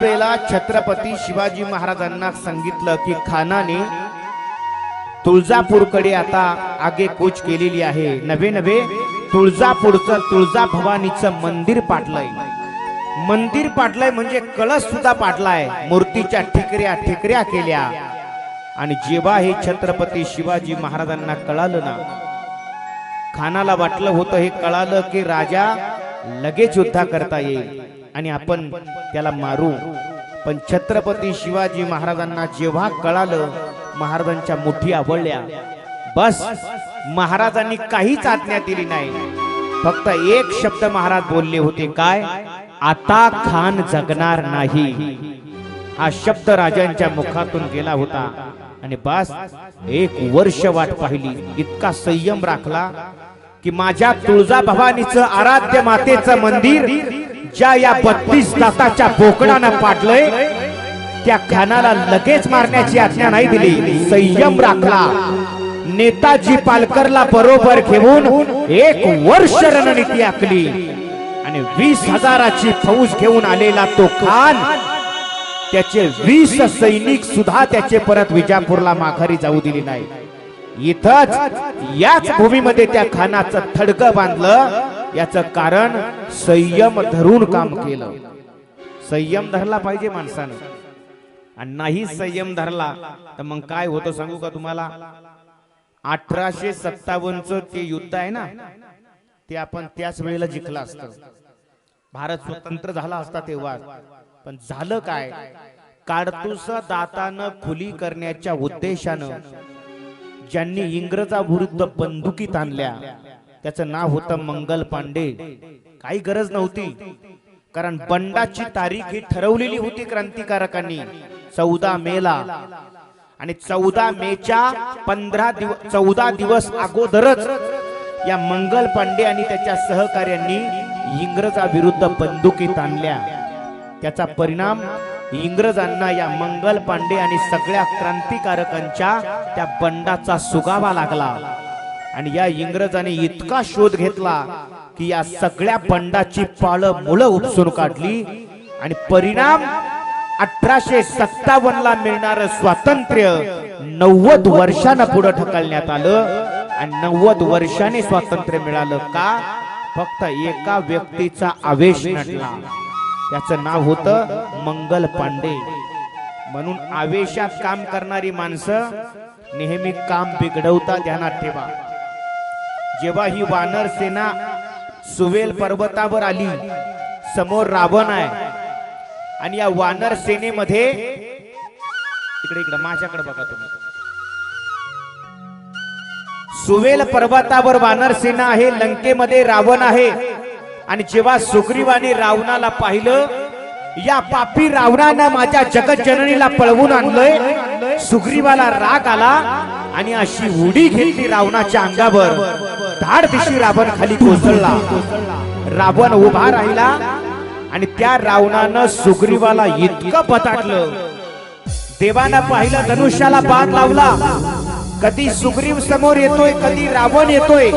वेळेला छत्रपती शिवाजी महाराजांना सांगितलं की खानाने तुळजापूरकडे आता आगे कूच केलेली आहे। नवे नवे तुळजापूरचं तुळजा भवानीचं मंदिर पाडलंय। मंदिर पाडलंय म्हणजे कळस सुद्धा पाडलाय, मूर्तीच्या ठिकऱ्या केल्या। आणि जेव्हा हे छत्रपती शिवाजी महाराजांना कळालं ना, खानाला वाटलं होतं हे कळालं की राजा लगेच युद्ध करता येईल आणि आपण त्याला मारू। पण छत्रपती शिवाजी महाराजांना जेव्हा कळालं, महाराजांच्या मुठी आवळल्या। बस महाराजांनी काहीच आज्ञा दिली नाही, फक्त एक शब्द महाराज बोलले होते, काय? आता खान जगणार नाही। हा शब्द राजांच्या मुखातून गेला होता आणि बस 1 वर्ष वाट पाहिली। इतका संयम राखला की माझ्या तुळजा भवानीचं आराध्य मातेचं मंदिर ज्या या 32 दाताच्या बोकडानं पाडलंय, त्या खानाला लगेच मारण्याची आज्ञा नाही दिली। संयम राखला। नेताजी पालकरला बरोबर घेऊन 1 वर्ष रणनीती आखली आणि 20,000ची फौज घेऊन आलेला तो खान, त्याचे 20 सैनिक सुद्धा त्याचे परत विजापूरला माघारी जाऊ दिली नाही। इथंच याच भूमीमध्ये त्या खानाचं थडकं बांधलं। याचं कारण संयम धरून काम केलं। संयम धरला पाहिजे माणसानं, आणि नाही संयम धरला तर मग काय होतं सांगू का तुम्हाला? 1857चं ते युद्ध आहे ना, ते आपण त्याच वेळेला जिंकलं असतं। भारत स्वतंत्र झाला असता तेव्हा। पण झालं काय? काडतुस दातानं खुली करण्याच्या उद्देशानं ज्यांनी इंग्रजाविरुद्ध बंदुकीत आणल्या, त्याचं नाव होतं मंगल पांडे। काही गरज नव्हती, कारण बंडाची तारीख ही ठरवलेली होती क्रांतिकारकांनी 14 मेला। आणि 14 मेच्या 14 दिवस अगोदरच या मंगल पांडे आणि त्याच्या सहकार्यांनी इंग्रजाविरुद्ध बंदुकीत आणल्या। त्याचा परिणाम इंग्रजांना या मंगल पांडे आणि सगळ्या क्रांतिकारकांच्या त्या बंडाचा सुगावा लागला। आणि या इंग्रजांनी इतका शोध घेतला की या सगळ्या बंडाची पाळं मुळं उपसून काढली। आणि परिणाम 1857ला मिळणारं स्वातंत्र्य 90 वर्षांना पुढे ढकलण्यात आलं। आणि 90 वर्षांनी स्वातंत्र्य मिळालं का? फक्त एका व्यक्तीचा आवेश नटला, त्याचं नाव होतं मंगल पांडे। म्हणून आवेशात काम करणारी माणसं नेहमी काम बिघडवता, ध्यानात ठेवा। जेव्हा ही वानर सेना सुवेल पर्वतावर आली, समोर रावण आहे आणि या वानर सेनेमध्ये इकडे माझ्याकडे बघा तुम्ही, सुवेल पर्वतावर वानर सेना आहे, लंकेमध्ये रावण आहे। आणि जेव्हा सुग्रीवाने रावणाला पाहिलं, या पापी रावणानं माझ्या जगज्जननीला पळवून आणलंय, सुग्रीवाला राग आला आणि अशी उडी घेतली रावणाच्या अंगावर। धाड दिशी रावण खाली कोसळला। रावण उभा राहिला आणि त्या रावणानं सुग्रीवाला इतकं पताटलं, देवानं पाहिलं, धनुष्याला बाण लावला। कधी सुग्रीव समोर येतोय, कधी रावण येतोय,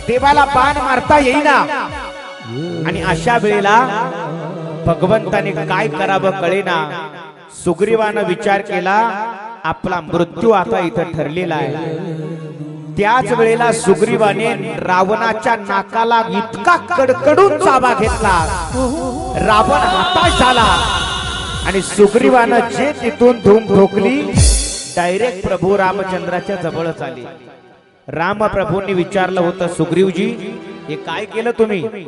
देवाला बाण मारता येईना। आणि अशा वेळेला भगवंताने काय करावं कळेना। सुग्रीवानं विचार केला, आपला मृत्यू आता इथं ठरलेला आहे। त्याच वेळेला सुग्रीवाने रावणाच्या नाकाला इतका कडकडून चाबा घेतला, रावण हताश झाला। आणि सुग्रीवानं जे तिथून धूम ठोकली, डायरेक्ट प्रभू रामचंद्राच्या जवळच आली। रामप्रभूंनी विचारलं होतं, सुग्रीवजी हे काय केलं तुम्ही?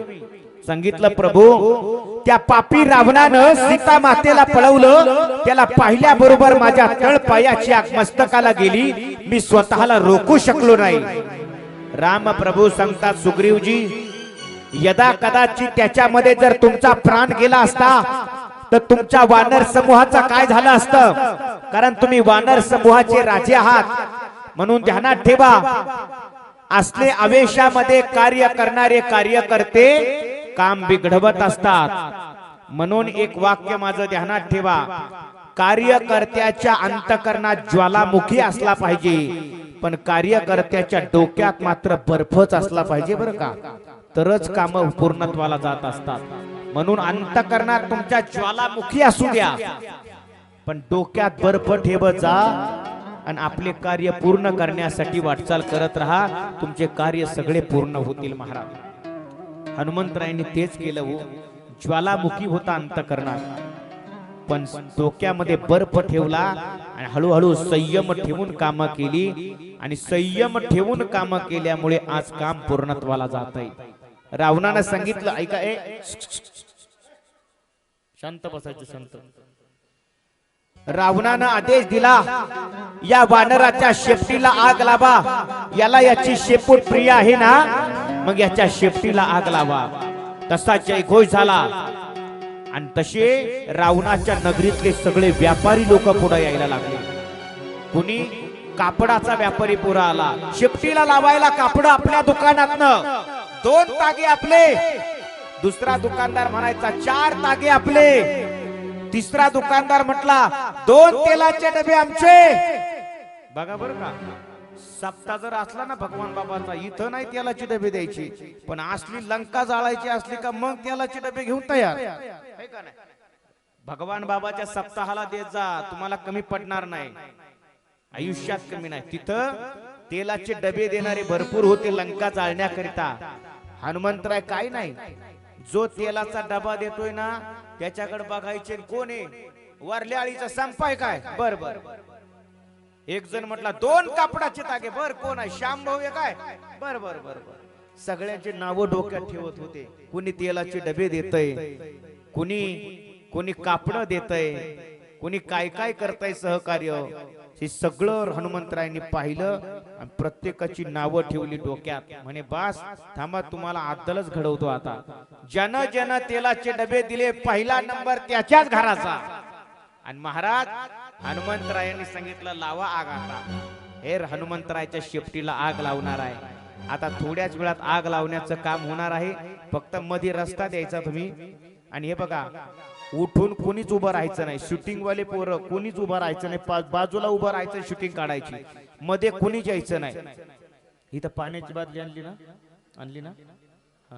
सांगितलं, प्रभू त्या पापी रावणानं सीता मातेला पळवलं, त्याला पाहिल्याबरोबर माझ्या तळपायाची आग मस्तकाला गेली, मी स्वतःला रोखू शकलो नाही। रामप्रभू सांगतात, सुग्रीवजी यदा कदाचित त्याच्यामध्ये जर तुमचा प्राण गेला असता तर तुमच्या वानर समूहाचा काय झालं असतं? कारण तुम्ही वानर समूहाचे राजे आहात। म्हणून ध्यानात ठेवा, असले आवेशामध्ये कार्य करणारे कार्यकर्ते काम बिघडवत असतात। म्हणून एक वाक्य माझं ध्यानात ठेवा, कार्यकर्त्याच्या अंतःकरणात ज्वालामुखी असला पाहिजे, पण कार्यकर्त्याच्या डोक्यात मात्र बर्फच असला पाहिजे बरं का, तरच काम पूर्णत्वाला जात असतात। म्हणून अंतःकरणात तुमच्या ज्वालामुखी असू द्या, पण डोक्यात बर्फ ठेवत जा आणि आपले कार्य पूर्ण करण्यासाठी वाटचाल करत राहा. तुमचे कार्य सगळे पूर्ण होतील. महाराज हनुमंतरायांनी तेच केलं हो. ज्वालामुखी होता अंतःकरणात, पण डोक्यामध्ये बर्फ ठेवला आणि हळूहळू संयम ठेवून कामं केली आणि संयम ठेवून कामं केल्यामुळे आज काम पूर्णत्वाला जात आहे. रावणानं सांगितलं, ऐका शांत बसायचं शांत. रावणानं आदेश दिला, या वानराच्या शेपटीला आग लावा. याला याची शेपूट प्रिय आहे ना, मग याच्या शेपटीला आग लावा. तसा जयघोष झाला आणि तसे रावणाच्या नगरीतले सगळे व्यापारी लोक पुढे यायला लागले. कुणी कापडाचा व्यापारी पुरा आला. शेपटीला लावायला कापड आपल्या दुकानातनं 2 तागे आपले. दुसरा दुकानदार म्हणायचा 4 तागे आपले. तिसरा दुकानदार म्हटला 2 तेलाचे डबे आमचे. बघा बरं का, सप्ताह जर असला ना भगवान बाबाचा, इथं नाही तेलाचे डबे द्यायची, पण असली लंका जाळायची असली का मग तेलाचे डबे घेऊन तयार आहे का नाही. भगवान बाबाच्या सप्ताहाला देत जा, तुम्हाला कमी पडणार नाही, आयुष्यात कमी नाही. तिथं तेलाचे डबे देणारे भरपूर होते लंका जाळण्याकरिता. हनुमंतराय काय नाही, जो तेलाचा डबा देतोय ना त्याच्याकडे बघायचे. कोण आहे? वरल्या आळीचा संपाय काय? बर बर. एक जण म्हटला 2 कापडाचे तागे. बर, कोण आहे? श्याम भाऊ आहे काय? बर बर बर बर. सगळ्यांचे नाव डोक्यात ठेवत होते. कुणी तेलाचे डबे देतय, कुणी कापड देतय, कुणी काय काय करताय सहकार्य. हे सगळं हनुमंतरायांनी पाहिलं आणि प्रत्येकाची नावं ठेवली डोक्यात. म्हणे बास थांबा, तुम्हाला आदलच घडवतो आता. ज्यानं ज्यानं तेलाचे डबे दिले पहिला नंबर त्याच्याच घराचा. आणि महाराज हनुमंतरायांनी सांगितलं लावा आग. आता हे हनुमंतरायाच्या शेपटीला आग लावणार आहे. आता थोड्याच वेळात आग लावण्याचं काम होणार आहे. फक्त मध्ये रस्ता द्यायचा तुम्ही. आणि हे बघा, उठून कोणीच उभं राहायचं नाही. शूटिंग वाले पोरं कोणीच उभं राहायचं नाही. बाजूला उभं राहायचं, शूटिंग काढायची. मध्ये कोणीच यायचं नाही. इथं पाण्याची बादली आणली ना हा,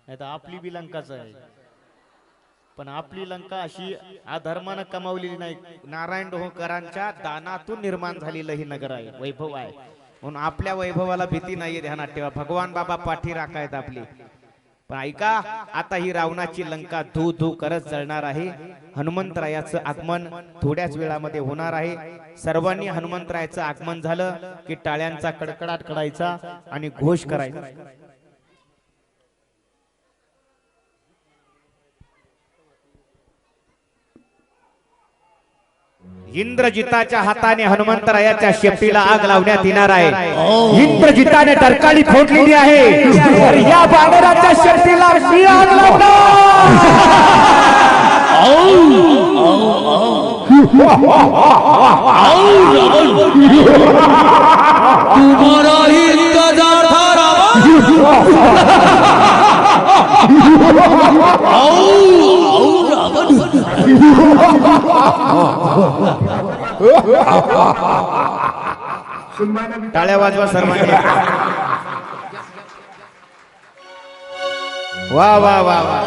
नाही तर आपली बी लंकाच आहे. पण आपली लंका अशी अधर्मानं कमावलेली नाही. नारायण डोहकरांच्या दानातून निर्माण झालेलं हे नगर आहे, वैभव आहे. म्हणून आपल्या वैभवाला भीती नाहीये, ध्यानात ठेवा. भगवान बाबा पाठी राखायत आपली. पण ऐका, आता ही रावणाची लंका धू धू करत जळणार आहे. हनुमंतरायाचं आगमन थोड्याच वेळामध्ये होणार आहे. सर्वांनी हनुमंतरायाचं आगमन झालं की टाळ्यांचा कडकडाट करायचा आणि घोष करायचा. इंद्रजिताच्या हाताने हनुमंतरायाच्या शेपटीला आग लावण्यात येणार आहे. इंद्रजिताने टरकाळी फोडलेली आहे. या वानराच्या शेपटीला मी आग लावणार. तुम्हारा ही इंतजार था टाळ्या वाजवा सर्वांनी. वा वा वा वा.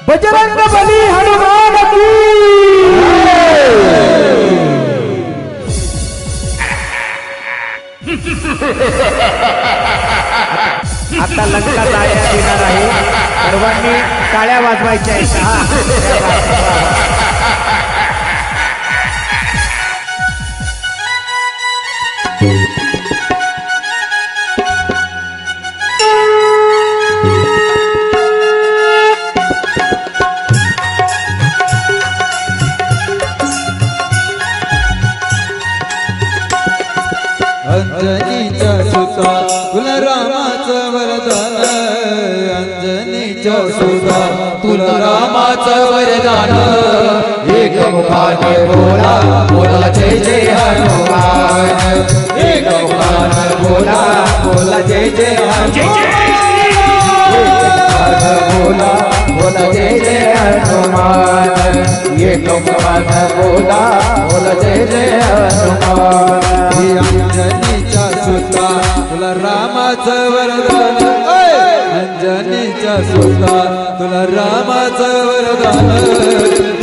बजरंग बली हनुमान की. आता लंका जाळण्यात येणार आहे. सर्वांनी टाळ्या वाजवायच्या आहेत. अंजनीच्या सुता तुला रामाचं वरदान. अंजनीच्या सुता तुला रामाचं वरदान. एक मुखाने बोला बोला जय जय हनुमान एक मुखाने बोला बोला जय जय बोला बोला जय जय हनुमान एक मुखाने बोला बोला जय जय हनुमान अंजनीच्या सुता तुला रामाचं वरदान अंजनीच्या सुता तुला रामाचं वरदान